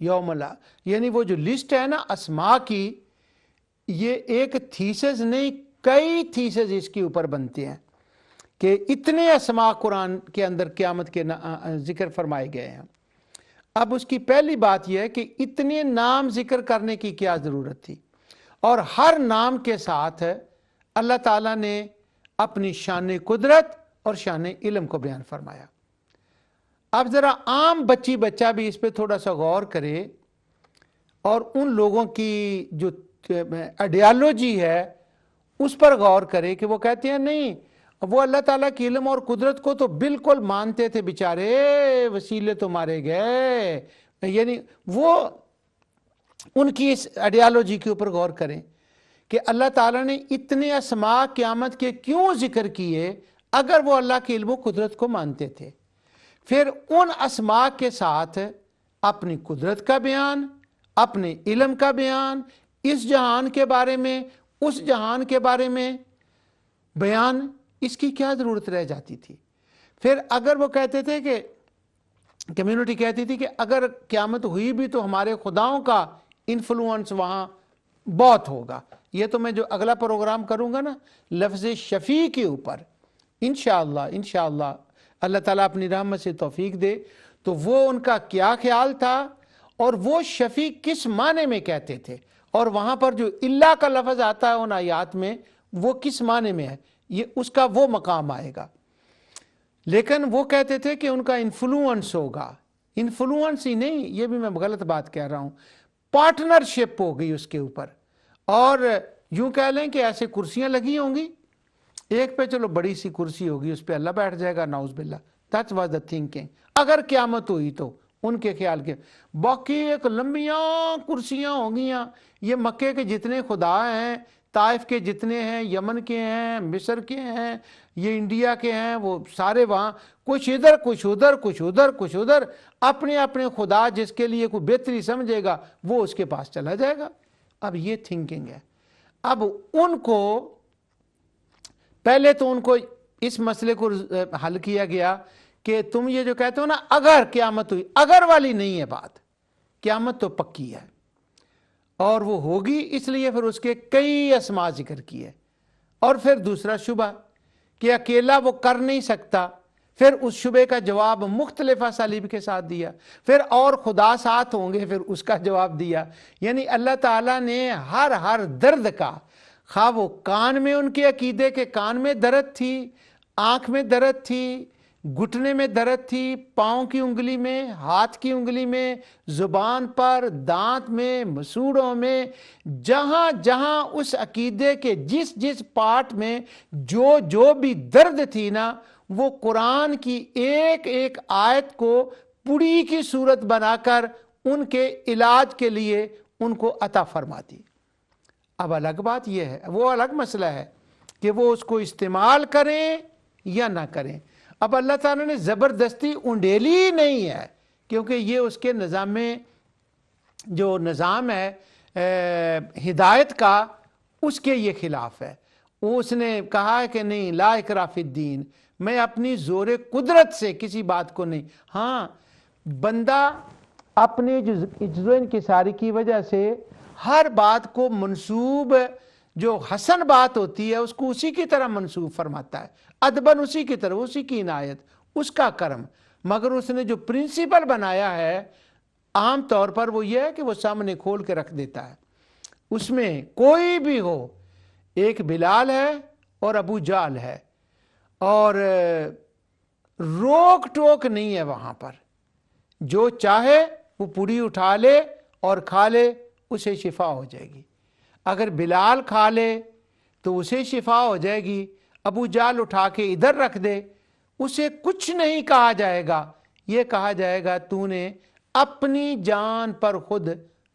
یوم لا، یعنی وہ جو لسٹ ہے نا اسماء کی، یہ ایک تھیسس نہیں، کئی تھیسس اس کے اوپر بنتے ہیں کہ اتنے اسماء قرآن کے اندر قیامت کے ذکر فرمائے گئے ہیں۔ اب اس کی پہلی بات یہ ہے کہ اتنے نام ذکر کرنے کی کیا ضرورت تھی، اور ہر نام کے ساتھ اللہ تعالیٰ نے اپنی شان قدرت اور شان علم کو بیان فرمایا۔ اب ذرا عام بچی بچہ بھی اس پہ تھوڑا سا غور کرے، اور ان لوگوں کی جو آئیڈیالوجی ہے اس پر غور کرے کہ وہ کہتے ہیں نہیں، وہ اللہ تعالیٰ کی علم اور قدرت کو تو بالکل مانتے تھے بیچارے، وسیلے تو مارے گئے، یعنی وہ ان کی اس آئیڈیالوجی کے اوپر غور کریں کہ اللہ تعالیٰ نے اتنے اسماء قیامت کے کیوں ذکر کیے اگر وہ اللہ کی علم و قدرت کو مانتے تھے۔ پھر ان اسماء کے ساتھ اپنی قدرت کا بیان، اپنے علم کا بیان، اس جہان کے بارے میں، اس جہان کے بارے میں بیان، اس کی کیا ضرورت رہ جاتی تھی؟ پھر اگر وہ کہتے تھے کہ کمیونٹی کہتی تھی کہ اگر قیامت ہوئی بھی تو ہمارے خداؤں کا انفلوئنس وہاں بہت ہوگا، یہ تو میں جو اگلا پروگرام کروں گا نا لفظ شفیع کے اوپر، انشاءاللہ اللہ تعالیٰ اپنی رحمت سے توفیق دے، تو وہ ان کا کیا خیال تھا، اور وہ شفیع کس معنی میں کہتے تھے، اور وہاں پر جو اللہ کا لفظ آتا ہے ان آیات میں وہ کس معنی میں ہے، یہ اس کا وہ مقام آئے گا۔ لیکن وہ کہتے تھے کہ ان کا انفلوئنس ہوگا، انفلوئنس ہی نہیں، یہ بھی میں غلط بات کہہ رہا ہوں، پارٹنرشپ ہو گئی اس کے اوپر، اور یوں کہہ لیں کہ ایسے کرسیاں لگی ہوں گی، ایک پہ چلو بڑی سی کرسی ہوگی اس پہ اللہ بیٹھ جائے گا، نعوذ باللہ، that was the thinking، اگر قیامت ہوئی تو ان کے خیال کے، باقی ایک لمبیاں کرسیاں ہوں گیاں، یہ مکے کے جتنے خدا ہیں، طائف کے جتنے ہیں، یمن کے ہیں، مصر کے ہیں، یہ انڈیا کے ہیں، وہ سارے وہاں کچھ ادھر کچھ ادھر کچھ ادھر کچھ ادھر، اپنے اپنے خدا جس کے لیے کوئی بہتری سمجھے گا وہ اس کے پاس چلا جائے گا۔ اب یہ تھنکنگ ہے۔ اب ان کو پہلے تو ان کو اس مسئلے کو حل کیا گیا کہ تم یہ جو کہتے ہو نا اگر قیامت ہوئی، اگر والی نہیں ہے بات، قیامت تو پکی ہے اور وہ ہوگی، اس لیے پھر اس کے کئی اسماء ذکر کیے۔ اور پھر دوسرا شبہ کہ اکیلا وہ کر نہیں سکتا، پھر اس شبے کا جواب مختلف اسالیب کے ساتھ دیا، پھر اور خدا ساتھ ہوں گے پھر اس کا جواب دیا۔ یعنی اللہ تعالیٰ نے ہر درد کا، خواہ وہ کان میں ان کے عقیدے کے کان میں درد تھی، آنکھ میں درد تھی، گھٹنے میں درد تھی، پاؤں کی انگلی میں، ہاتھ کی انگلی میں، زبان پر، دانت میں، مسوڑوں میں، جہاں جہاں اس عقیدے کے جس جس پارٹ میں جو بھی درد تھی نا، وہ قرآن کی ایک ایک آیت کو پڑی کی صورت بنا کر ان کے علاج کے لیے ان کو عطا فرماتی۔ اب الگ بات یہ ہے، وہ الگ مسئلہ ہے کہ وہ اس کو استعمال کریں یا نہ کریں۔ اب اللہ تعالیٰ نے زبردستی انڈیلی نہیں ہے، کیونکہ یہ اس کے نظام میں جو نظام ہے ہدایت کا، اس کے یہ خلاف ہے۔ اس نے کہا ہے کہ نہیں، لا اکراہ فی الدین، میں اپنی زور قدرت سے کسی بات کو نہیں، ہاں بندہ اپنے جو انکساری کی وجہ سے ہر بات کو منسوب، جو حسن بات ہوتی ہے اس کو اسی کی طرح منسوب فرماتا ہے، ادباً اسی کی طرح، اسی کی عنایت، اس کا کرم، مگر اس نے جو پرنسپل بنایا ہے عام طور پر وہ یہ ہے کہ وہ سامنے کھول کے رکھ دیتا ہے۔ اس میں کوئی بھی ہو، ایک بلال ہے اور ابو جال ہے، اور روک ٹوک نہیں ہے وہاں پر، جو چاہے وہ پوری اٹھا لے اور کھا لے، اسے شفا ہو جائے گی۔ اگر بلال کھا لے تو اسے شفا ہو جائے گی، ابو جال اٹھا کے ادھر رکھ دے، اسے کچھ نہیں کہا جائے گا، یہ کہا جائے گا تو نے اپنی جان پر خود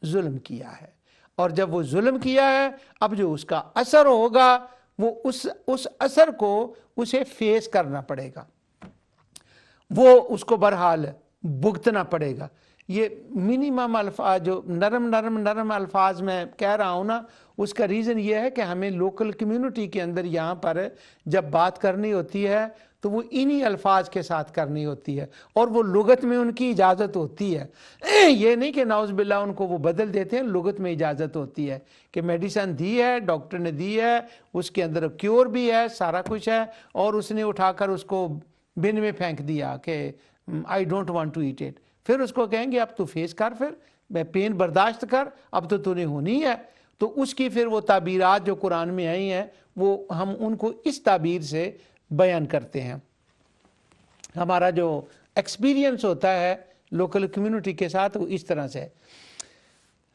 ظلم کیا ہے، اور جب وہ ظلم کیا ہے اب جو اس کا اثر ہوگا وہ اس اثر کو اسے فیس کرنا پڑے گا، وہ اس کو بہرحال بھگتنا پڑے گا۔ یہ منیمم الفاظ جو نرم الفاظ میں کہہ رہا ہوں نا، اس کا ریزن یہ ہے کہ ہمیں لوکل کمیونٹی کے اندر یہاں پر جب بات کرنی ہوتی ہے تو وہ انہی الفاظ کے ساتھ کرنی ہوتی ہے، اور وہ لغت میں ان کی اجازت ہوتی ہے، یہ نہیں کہ نعوذ باللہ ان کو وہ بدل دیتے ہیں، لغت میں اجازت ہوتی ہے کہ میڈیسن دی ہے، ڈاکٹر نے دی ہے، اس کے اندر کیور بھی ہے، سارا کچھ ہے، اور اس نے اٹھا کر اس کو بن میں پھینک دیا کہ I don't want to eat it, پھر اس کو کہیں گے اب تو فیس کر، پھر پین برداشت کر، اب تو نے ہونی ہے۔ تو اس کی پھر وہ تعبیرات جو قرآن میں آئی ہیں وہ ہم ان کو اس تعبیر سے بیان کرتے ہیں۔ ہمارا جو ایکسپیرینس ہوتا ہے لوکل کمیونٹی کے ساتھ وہ اس طرح سے۔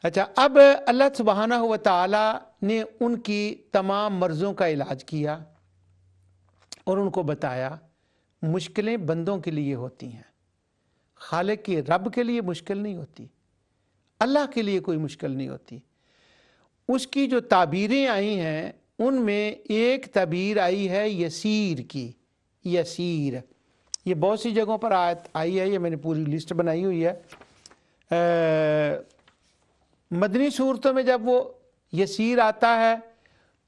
اچھا، اب اللہ سبحانہ و تعالی نے ان کی تمام مرضوں کا علاج کیا اور ان کو بتایا مشکلیں بندوں کے لیے ہوتی ہیں، خالق کی رب کے لیے مشکل نہیں ہوتی، اللہ کے لیے کوئی مشکل نہیں ہوتی۔ اس کی جو تعبیریں آئی ہیں ان میں ایک تعبیر آئی ہے یسیر کی، یسیر، یہ بہت سی جگہوں پر آئی ہے، یہ میں نے پوری لسٹ بنائی ہوئی ہے۔ مدنی صورتوں میں جب وہ یسیر آتا ہے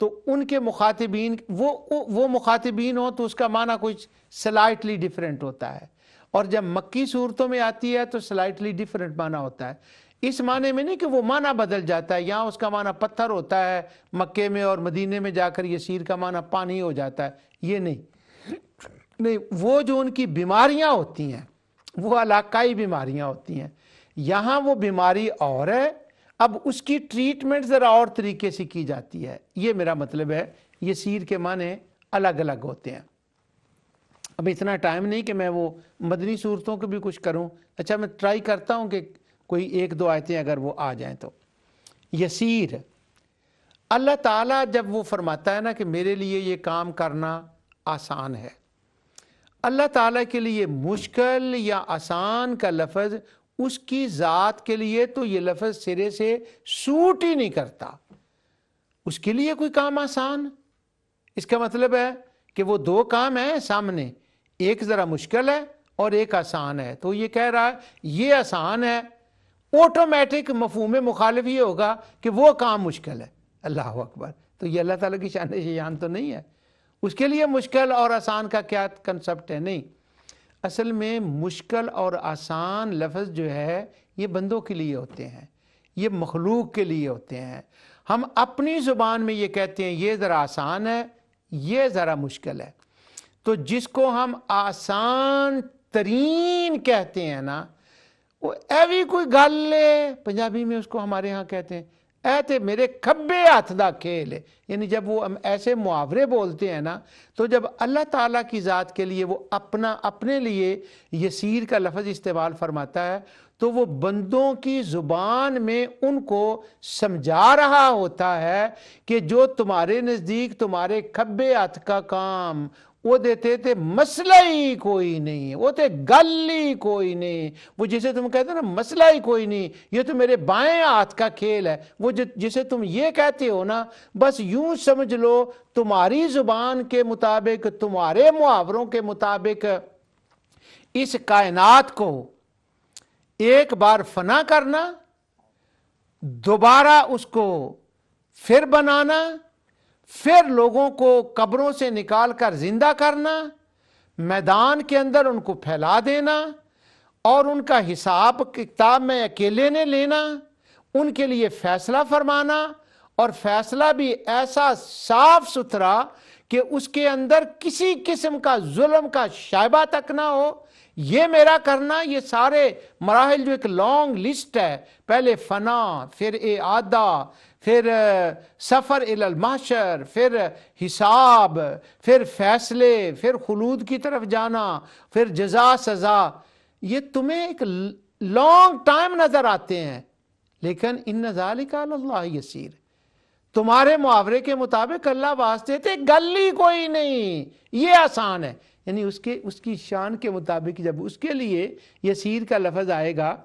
تو ان کے مخاطبین وہ مخاطبین ہوں تو اس کا معنی کچھ سلائٹلی ڈیفرنٹ ہوتا ہے، اور جب مکی صورتوں میں آتی ہے تو سلائٹلی ڈیفرنٹ معنی ہوتا ہے۔ اس معنی میں نہیں کہ وہ معنی بدل جاتا ہے، یہاں اس کا معنی پتھر ہوتا ہے مکے میں، اور مدینے میں جا کر یسیر کا معنی پانی ہو جاتا ہے، یہ نہیں، وہ جو ان کی بیماریاں ہوتی ہیں وہ علاقائی بیماریاں ہوتی ہیں، یہاں وہ بیماری اور ہے، اب اس کی ٹریٹمنٹ ذرا اور طریقے سے کی جاتی ہے، یہ میرا مطلب ہے، یسیر کے معنی الگ الگ ہوتے ہیں۔ اب اتنا ٹائم نہیں کہ میں وہ مدنی صورتوں کو بھی کچھ کروں، اچھا میں ٹرائی کرتا ہوں کہ کوئی ایک دو آیتیں اگر وہ آ جائیں تو۔ یسیر، اللہ تعالیٰ جب وہ فرماتا ہے نا کہ میرے لیے یہ کام کرنا آسان ہے، اللہ تعالیٰ کے لیے مشکل یا آسان کا لفظ اس کی ذات کے لیے تو یہ لفظ سرے سے سوٹ ہی نہیں کرتا۔ اس کے لیے کوئی کام آسان، اس کا مطلب ہے کہ وہ دو کام ہیں سامنے، ایک ذرا مشکل ہے اور ایک آسان ہے، تو یہ کہہ رہا ہے یہ آسان ہے، آٹومیٹک مفہوم مخالف یہ ہوگا کہ وہ کام مشکل ہے۔ اللہ اکبر، تو یہ اللہ تعالیٰ کی شان شیان تو نہیں ہے، اس کے لیے مشکل اور آسان کا کیا کنسپٹ ہے؟ نہیں، اصل میں مشکل اور آسان لفظ جو ہے یہ بندوں کے لیے ہوتے ہیں، یہ مخلوق کے لیے ہوتے ہیں۔ ہم اپنی زبان میں یہ کہتے ہیں یہ ذرا آسان ہے، یہ ذرا مشکل ہے، تو جس کو ہم آسان ترین کہتے ہیں نا، وہ ایوی کوئی گل لے، پنجابی میں اس کو ہمارے ہاں کہتے ہیں اے تے میرے کھبے ہاتھ دا کھیل ہے، یعنی جب وہ ایسے محاورے بولتے ہیں نا، تو جب اللہ تعالیٰ کی ذات کے لیے وہ اپنے لیے یسیر کا لفظ استعمال فرماتا ہے تو وہ بندوں کی زبان میں ان کو سمجھا رہا ہوتا ہے کہ جو تمہارے نزدیک تمہارے کھبے ہاتھ کا کام وہ دیتے تھے، مسئلہ ہی کوئی نہیں، وہ تے گل ہی کوئی نہیں، وہ جسے تم کہتے ہیں نا مسئلہ ہی کوئی نہیں، یہ تو میرے بائیں ہاتھ کا کھیل ہے، وہ جسے تم یہ کہتے ہو نا، بس یوں سمجھ لو تمہاری زبان کے مطابق، تمہارے محاوروں کے مطابق اس کائنات کو ایک بار فنا کرنا، دوبارہ اس کو پھر بنانا، پھر لوگوں کو قبروں سے نکال کر زندہ کرنا، میدان کے اندر ان کو پھیلا دینا، اور ان کا حساب کتاب میں اکیلے نے لینا، ان کے لیے فیصلہ فرمانا، اور فیصلہ بھی ایسا صاف ستھرا کہ اس کے اندر کسی قسم کا ظلم کا شائبہ تک نہ ہو، یہ میرا کرنا۔ یہ سارے مراحل جو ایک لانگ لسٹ ہے، پہلے فنا، پھر اعادہ، پھر سفر الی المحشر، پھر حساب، پھر فیصلے، پھر خلود کی طرف جانا، پھر جزا سزا، یہ تمہیں ایک لانگ ٹائم نظر آتے ہیں، لیکن ان ذالک علی اللہ یسیر، تمہارے محاورے کے مطابق اللہ واسطے تھے گل ہی کوئی نہیں، یہ آسان ہے۔ یعنی اس کی شان کے مطابق جب اس کے لیے یسیر کا لفظ آئے گا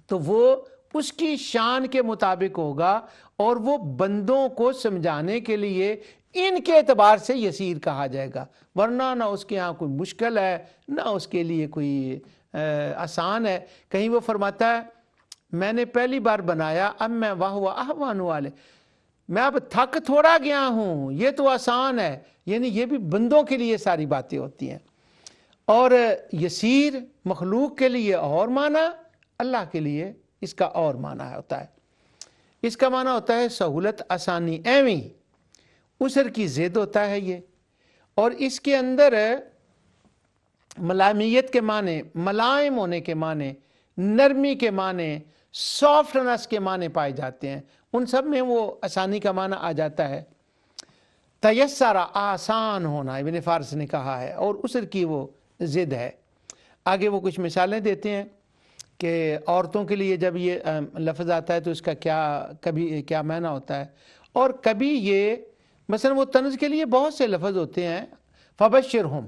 تو وہ اس کی شان کے مطابق ہوگا، اور وہ بندوں کو سمجھانے کے لیے ان کے اعتبار سے یسیر کہا جائے گا، ورنہ نہ اس کے ہاں کوئی مشکل ہے نہ اس کے لیے کوئی آسان ہے۔ کہیں وہ فرماتا ہے میں نے پہلی بار بنایا اب میں واہ احوان والے، میں اب تھک تھوڑا گیا ہوں، یہ تو آسان ہے، یعنی یہ بھی بندوں کے لیے ساری باتیں ہوتی ہیں. اور یسیر مخلوق کے لیے اور معنی، اللہ کے لیے اس کا اور معنی ہوتا ہے. اس کا معنی ہوتا ہے سہولت، آسانی، ایویں اسر کی ضد ہوتا ہے یہ. اور اس کے اندر ملامیت کے معنی، ملائم ہونے کے معنی، نرمی کے معنی، سافٹنس کے معنی پائے جاتے ہیں. ان سب میں وہ آسانی کا معنی آ جاتا ہے. تیسرا آسان ہونا ابن فارس نے کہا ہے، اور اسر کی وہ ضد ہے. آگے وہ کچھ مثالیں دیتے ہیں کہ عورتوں کے لیے جب یہ لفظ آتا ہے تو اس کا کبھی کیا معنی ہوتا ہے. اور کبھی یہ مثلا وہ طنز کے لیے بہت سے لفظ ہوتے ہیں، فبشرہم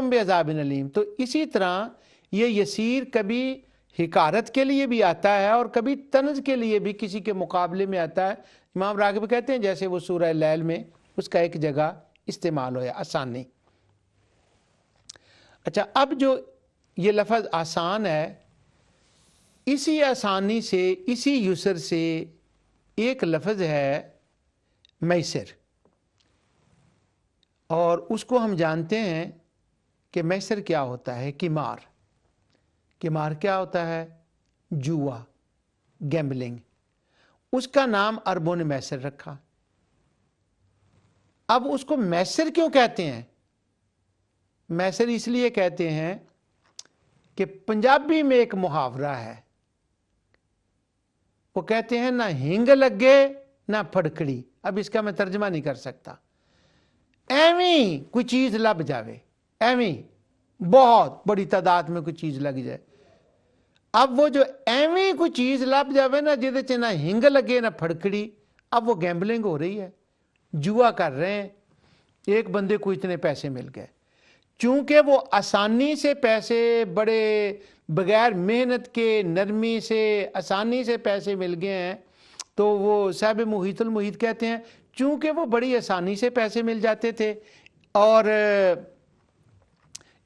بعذاب علیم. تو اسی طرح یہ یسیر کبھی حکارت کے لیے بھی آتا ہے اور کبھی طنز کے لیے بھی کسی کے مقابلے میں آتا ہے. امام راغب کہتے ہیں جیسے وہ سورہ لیل میں اس کا ایک جگہ استعمال ہوا آسانی. اچھا، اب جو یہ لفظ آسان ہے، اسی آسانی سے، اسی یسر سے ایک لفظ ہے میسر، اور اس کو ہم جانتے ہیں کہ میسر کیا ہوتا ہے. قمار کیا ہوتا ہے؟ جوا، گیمبلنگ. اس کا نام عربوں نے میسر رکھا. اب اس کو میسر کیوں کہتے ہیں؟ میسر اس لیے کہتے ہیں کہ پنجابی میں ایک محاورہ ہے، وہ کہتے ہیں نہ ہنگ لگے نہ پھڑکڑی. اب اس کا میں ترجمہ نہیں کر سکتا. ایویں کوئی چیز لب جاوے، ایویں بہت بڑی تعداد میں کوئی چیز لگ جائے. اب وہ جو ایویں کوئی چیز لب جاوے نا جہدے چ نہ ہنگ لگے نہ پھڑکڑی، اب وہ گیمبلنگ ہو رہی ہے، جوا کر رہے ہیں. ایک بندے کو اتنے پیسے مل گئے، چونکہ وہ آسانی سے پیسے، بڑے بغیر محنت کے، نرمی سے، آسانی سے پیسے مل گئے ہیں. تو وہ صاحب محیط المحیط کہتے ہیں چونکہ وہ بڑی آسانی سے پیسے مل جاتے تھے، اور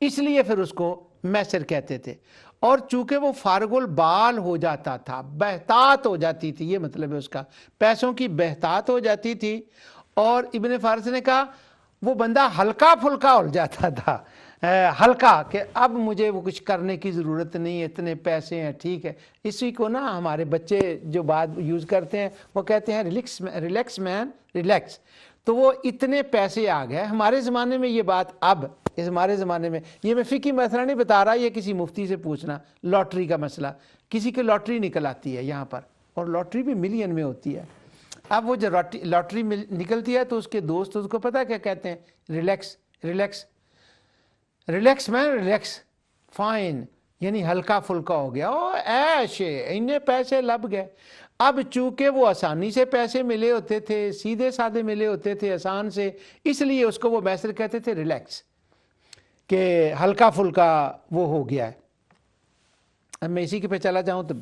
اس لیے پھر اس کو میسر کہتے تھے. اور چونکہ وہ فارغ البال ہو جاتا تھا، بہتات ہو جاتی تھی، یہ مطلب ہے اس کا، پیسوں کی بہتات ہو جاتی تھی. اور ابن فارس نے کہا وہ بندہ ہلکا پھلکا ہو جاتا تھا، ہلکا، کہ اب مجھے وہ کچھ کرنے کی ضرورت نہیں، اتنے پیسے ہیں، ٹھیک ہے. اسی کو نا ہمارے بچے جو بات یوز کرتے ہیں وہ کہتے ہیں ریلیکس مین ریلیکس. تو وہ اتنے پیسے آ گئے. ہمارے زمانے میں یہ بات، اب اس ہمارے زمانے میں، یہ میں فقہی مسئلہ نہیں بتا رہا، یہ کسی مفتی سے پوچھنا. لاٹری کا مسئلہ، کسی کی لاٹری نکل آتی ہے یہاں پر، اور لاٹری بھی ملین میں ہوتی ہے. اب وہ جو لاٹری نکلتی ہے تو اس کے دوست اس کو پتہ کیا کہتے ہیں؟ ریلیکس ریلیکس ریلیکس مین ریلیکس، فائن، یعنی ہلکا پھلکا ہو گیا، او ایش، انہیں پیسے لب گئے. اب چونکہ وہ آسانی سے پیسے ملے ہوتے تھے، سیدھے سادھے ملے ہوتے تھے، آسان سے، اس لیے اس کو وہ میسر کہتے تھے ریلیکس، کہ ہلکا پھلکا وہ ہو گیا ہے. اب میں اسی کے پہ چلا جاؤں تو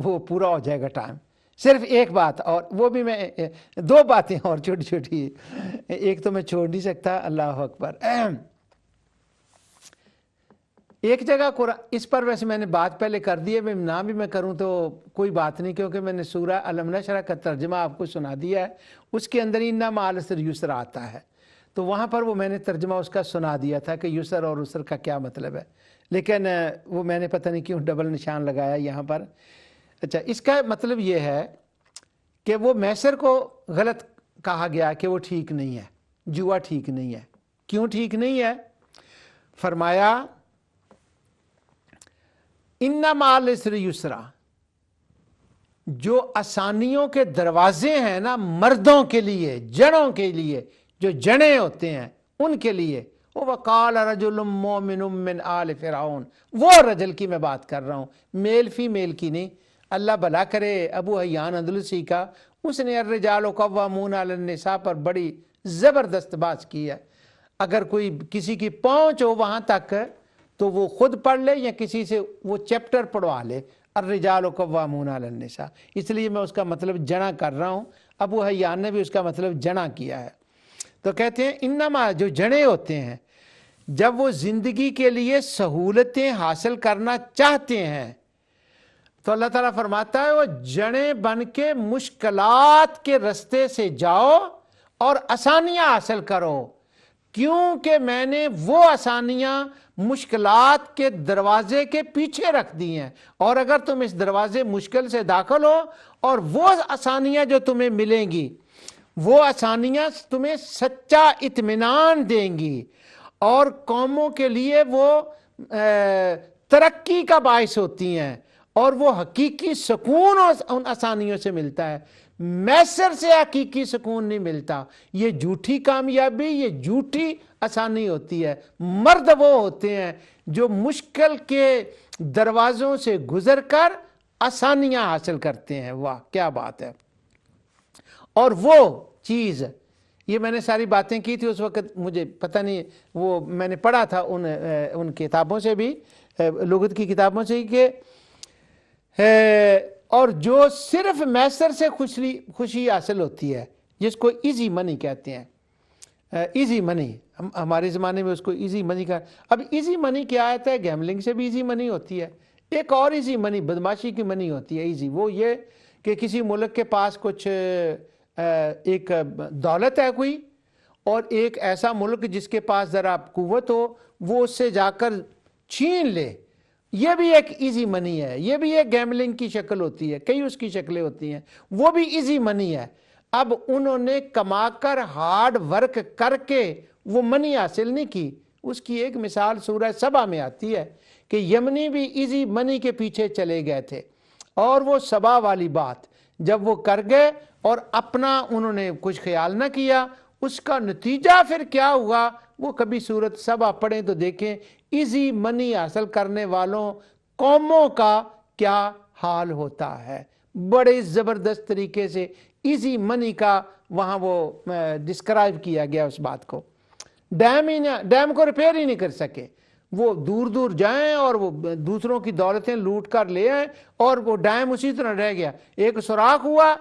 وہ پورا ہو جائے گا ٹائم. صرف ایک بات، اور وہ بھی میں دو باتیں اور چھوٹی چھوٹی، ایک تو میں چھوڑ نہیں سکتا. اللہ اکبر. ایک جگہ قرآن، اس پر ویسے میں نے بات پہلے کر دی ہے، نہ بھی میں کروں تو کوئی بات نہیں، کیونکہ میں نے سورہ الم نشرح کا ترجمہ آپ کو سنا دیا ہے. اس کے اندر ان مع العسر یسر آتا ہے، تو وہاں پر وہ میں نے ترجمہ اس کا سنا دیا تھا کہ یسر اور عسر کا کیا مطلب ہے. لیکن وہ میں نے پتہ نہیں کیوں ڈبل نشان لگایا یہاں پر. اچھا، اس کا مطلب یہ ہے کہ وہ میسر کو غلط کہا گیا کہ وہ ٹھیک نہیں ہے، جوا ٹھیک نہیں ہے. کیوں ٹھیک نہیں ہے؟ فرمایا ان مع العسر یسرا، جو آسانیوں کے دروازے ہیں نا مردوں کے لیے، جڑوں کے لیے، جو جڑیں ہوتے ہیں ان کے لیے. وقال رجل مؤمن من آل فرعون، وہ رجل کی میں بات کر رہا ہوں، میل فی میل کی نہیں. اللہ بھلا کرے ابو حیان اندلسی کا، اس نے الرجال قوامون علی النساء پر بڑی زبردست بات کی ہے. اگر کوئی کسی کی پہنچ ہو وہاں تک تو وہ خود پڑھ لے یا کسی سے وہ چیپٹر پڑھوا لے، الرجال قوامون علی النساء. اس لیے میں اس کا مطلب جنا کر رہا ہوں. ابو حیان نے بھی اس کا مطلب جنا کیا ہے. تو کہتے ہیں انما، جو جڑیں ہوتے ہیں، جب وہ زندگی کے لیے سہولتیں حاصل کرنا چاہتے ہیں تو اللہ تعالیٰ فرماتا ہے وہ جڑیں بن کے مشکلات کے رستے سے جاؤ اور آسانیاں حاصل کرو، کیونکہ میں نے وہ آسانیاں مشکلات کے دروازے کے پیچھے رکھ دی ہیں، اور اگر تم اس دروازے مشکل سے داخل ہو اور وہ آسانیاں جو تمہیں ملیں گی وہ آسانیاں تمہیں سچا اطمینان دیں گی اور قوموں کے لیے وہ ترقی کا باعث ہوتی ہیں، اور وہ حقیقی سکون ان آسانیوں سے ملتا ہے، میسر سے حقیقی سکون نہیں ملتا۔ یہ جھوٹی کامیابی، یہ جھوٹی آسانی ہوتی ہے۔ مرد وہ ہوتے ہیں جو مشکل کے دروازوں سے گزر کر آسانیاں حاصل کرتے ہیں۔ واہ کیا بات ہے! اور وہ چیز، یہ میں نے ساری باتیں کی تھی اس وقت، مجھے پتہ نہیں، وہ میں نے پڑھا تھا ان کتابوں سے بھی، لغت کی کتابوں سے ہی، کہ اور جو صرف میسر سے خوشی حاصل ہوتی ہے، جس کو ایزی منی کہتے ہیں، ایزی منی، ہمارے زمانے میں اس کو ایزی منی کا، اب ایزی منی کیا آتا ہے؟ گیملنگ سے بھی ایزی منی ہوتی ہے۔ ایک اور ایزی منی بدماشی کی منی ہوتی ہے ایزی، وہ یہ کہ کسی ملک کے پاس کچھ ایک دولت ہے کوئی، اور ایک ایسا ملک جس کے پاس ذرا قوت ہو وہ اس سے جا کر چھین لے، یہ بھی ایک ایزی منی ہے، یہ بھی ایک گیملنگ کی شکل ہوتی ہے، کئی اس کی شکلیں ہوتی ہیں، وہ بھی ایزی منی ہے۔ اب انہوں نے کما کر ہارڈ ورک کر کے وہ منی حاصل نہیں کی۔ اس کی ایک مثال سورہ سبا میں آتی ہے کہ یمنی بھی ایزی منی کے پیچھے چلے گئے تھے، اور وہ سبا والی بات جب وہ کر گئے اور اپنا انہوں نے کچھ خیال نہ کیا، اس کا نتیجہ پھر کیا ہوا وہ کبھی سورۃ سبا پڑھیں تو دیکھیں ایزی منی حاصل کرنے والوں قوموں کا کیا حال ہوتا ہے۔ بڑے زبردست طریقے سے ایزی منی کا وہاں وہ ڈسکرائب کیا گیا اس بات کو۔ ڈیم کو ریپیئر ہی نہیں کر سکے، وہ دور دور جائیں اور وہ دوسروں کی دولتیں لوٹ کر لے آئیں، اور وہ ڈیم اسی طرح رہ گیا، ایک سوراخ ہوا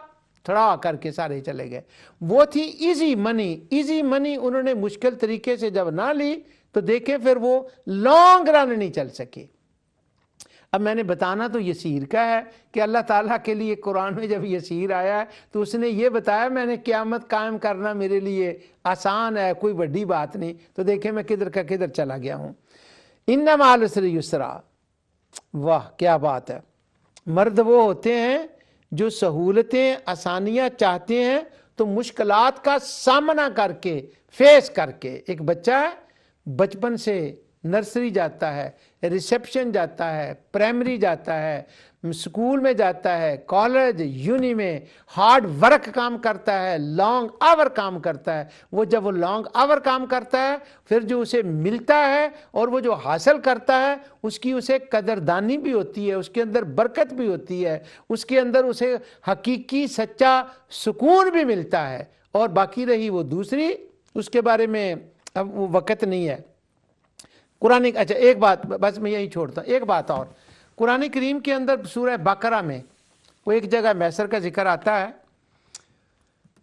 تھڑا کر کے سارے چلے گئے۔ وہ تھی ایزی منی۔ ایزی منی انہوں نے مشکل طریقے سے جب نہ لی تو دیکھیں پھر وہ لانگ رن نہیں چل سکے۔ اب میں نے بتانا تو یسیر کا ہے کہ اللہ تعالیٰ کے لیے قرآن میں جب یسیر آیا ہے تو اس نے یہ بتایا میں نے قیامت قائم کرنا میرے لیے آسان ہے، کوئی بڑی بات نہیں۔ تو دیکھیں میں کدھر کا کدھر چلا گیا ہوں۔ ان مع العسر یسرا، واہ کیا بات ہے! مرد وہ ہوتے ہیں جو سہولتیں آسانیاں چاہتے ہیں تو مشکلات کا سامنا کر کے، فیس کر کے، ایک بچہ ہے بچپن سے نرسری جاتا ہے، ریسیپشن جاتا ہے، پرائمری جاتا ہے، اسکول میں جاتا ہے، کالج یونی میں ہارڈ ورک کام کرتا ہے، لانگ آور کام کرتا ہے۔ وہ جب وہ لانگ آور کام کرتا ہے پھر جو اسے ملتا ہے اور وہ جو حاصل کرتا ہے اس کی اسے قدردانی بھی ہوتی ہے، اس کے اندر برکت بھی ہوتی ہے، اس کے اندر اسے حقیقی سچا سکون بھی ملتا ہے۔ اور باقی رہی وہ دوسری، اس کے بارے میں اب وہ وقت نہیں ہے۔ قرآن، اچھا ایک بات بس میں یہی چھوڑتا ہوں، ایک بات اور، قرآن کریم کے اندر سورہ بقرہ میں وہ ایک جگہ میسر کا ذکر آتا ہے